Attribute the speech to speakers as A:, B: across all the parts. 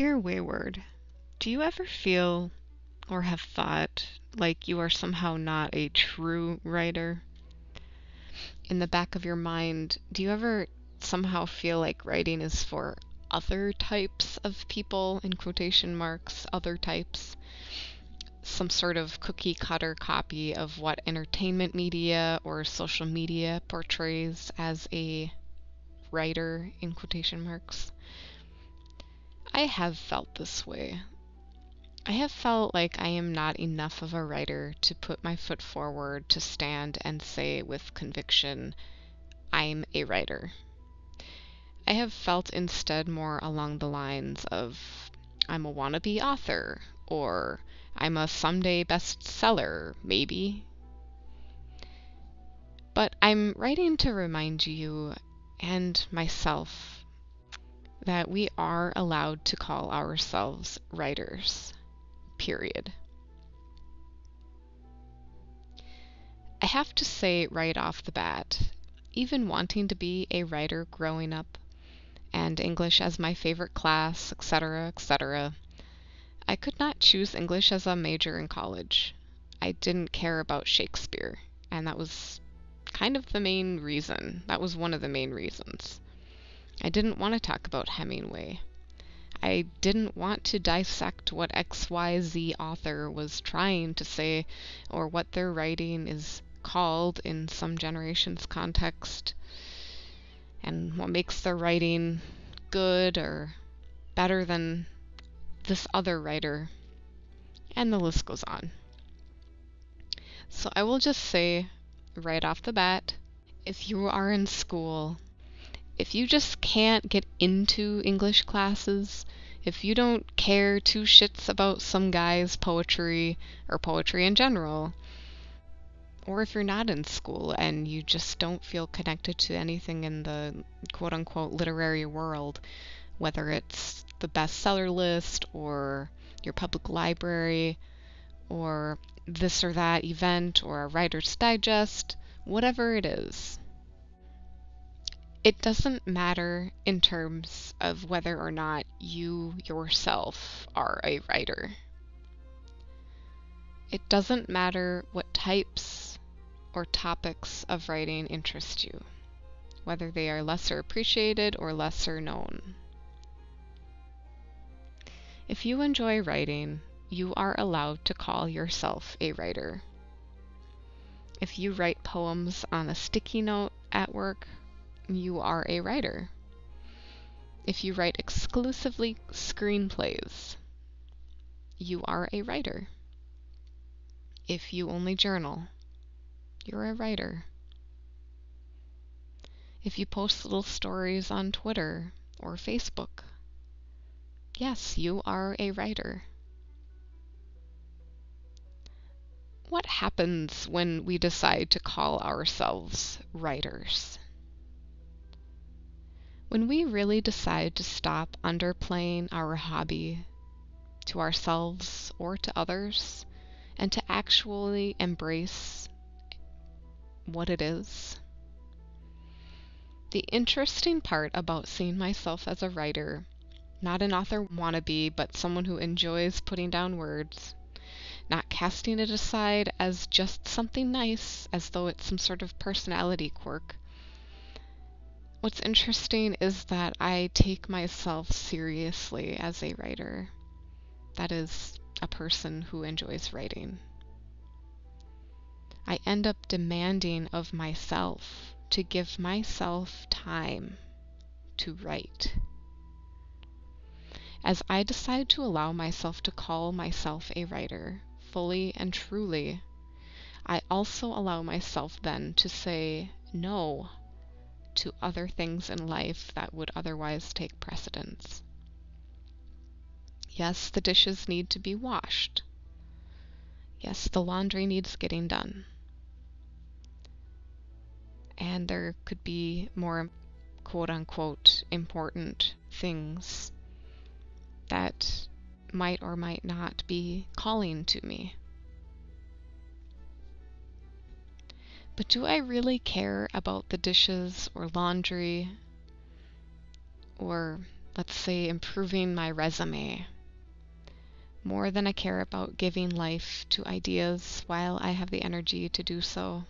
A: Dear Wayward, do you ever feel or have thought like you are somehow not a true writer? In the back of your mind, do you ever somehow feel like writing is for other types of people, in quotation marks, other types? Some sort of cookie cutter copy of what entertainment media or social media portrays as a writer, in quotation marks? I have felt this way. I have felt like I am not enough of a writer to put my foot forward to stand and say with conviction, I'm a writer. I have felt instead more along the lines of, I'm a wannabe author, or I'm a someday bestseller, maybe. But I'm writing to remind you and myself that we are allowed to call ourselves writers. Period. I have to say right off the bat, even wanting to be a writer growing up, and English as my favorite class, etc., etc., I could not choose English as a major in college. I didn't care about Shakespeare, and that was kind of the main reason. That was one of the main reasons. I didn't want to talk about Hemingway. I didn't want to dissect what XYZ author was trying to say or what their writing is called in some generation's context and what makes their writing good or better than this other writer, and the list goes on. So I will just say right off the bat, if you are in school, if you just can't get into English classes, if you don't care two shits about some guy's poetry or poetry in general, or if you're not in school and you just don't feel connected to anything in the quote-unquote literary world, whether it's the bestseller list or your public library or this or that event or a writer's digest, whatever it is, it doesn't matter in terms of whether or not you yourself are a writer. It doesn't matter what types or topics of writing interest you, whether they are lesser appreciated or lesser known. If you enjoy writing, you are allowed to call yourself a writer. If you write poems on a sticky note at work, you are a writer. If you write exclusively screenplays, you are a writer. If you only journal, you're a writer. If you post little stories on Twitter or Facebook, yes, you are a writer. What happens when we decide to call ourselves writers? When we really decide to stop underplaying our hobby to ourselves or to others, and to actually embrace what it is. The interesting part about seeing myself as a writer, not an author wannabe, but someone who enjoys putting down words, not casting it aside as just something nice, as though it's some sort of personality quirk. What's interesting is that I take myself seriously as a writer. That is, a person who enjoys writing. I end up demanding of myself to give myself time to write. As I decide to allow myself to call myself a writer, fully and truly, I also allow myself then to say no to other things in life that would otherwise take precedence. Yes, the dishes need to be washed. Yes, the laundry needs getting done. And there could be more quote-unquote important things that might or might not be calling to me. But do I really care about the dishes or laundry or, let's say, improving my resume, more than I care about giving life to ideas while I have the energy to do so.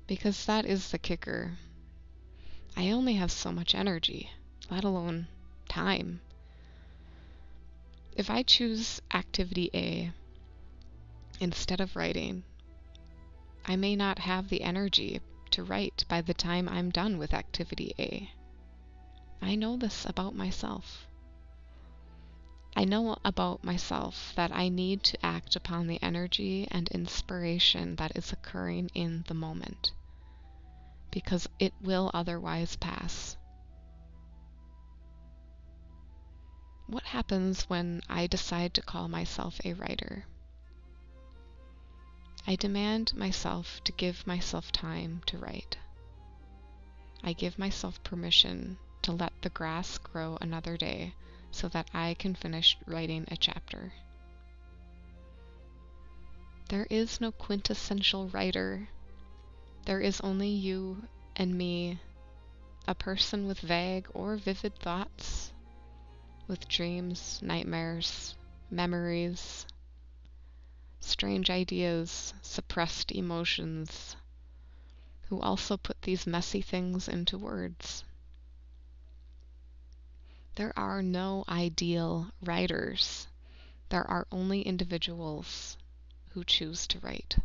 A: Because that is the kicker. I only have so much energy, let alone time. If I choose activity A instead of writing, I may not have the energy to write by the time I'm done with activity A. I know this about myself. I know about myself that I need to act upon the energy and inspiration that is occurring in the moment, because it will otherwise pass. What happens when I decide to call myself a writer? I demand myself to give myself time to write. I give myself permission to let the grass grow another day so that I can finish writing a chapter. There is no quintessential writer. There is only you and me, a person with vague or vivid thoughts, with dreams, nightmares, memories, strange ideas, suppressed emotions, who also put these messy things into words. There are no ideal writers. There are only individuals who choose to write.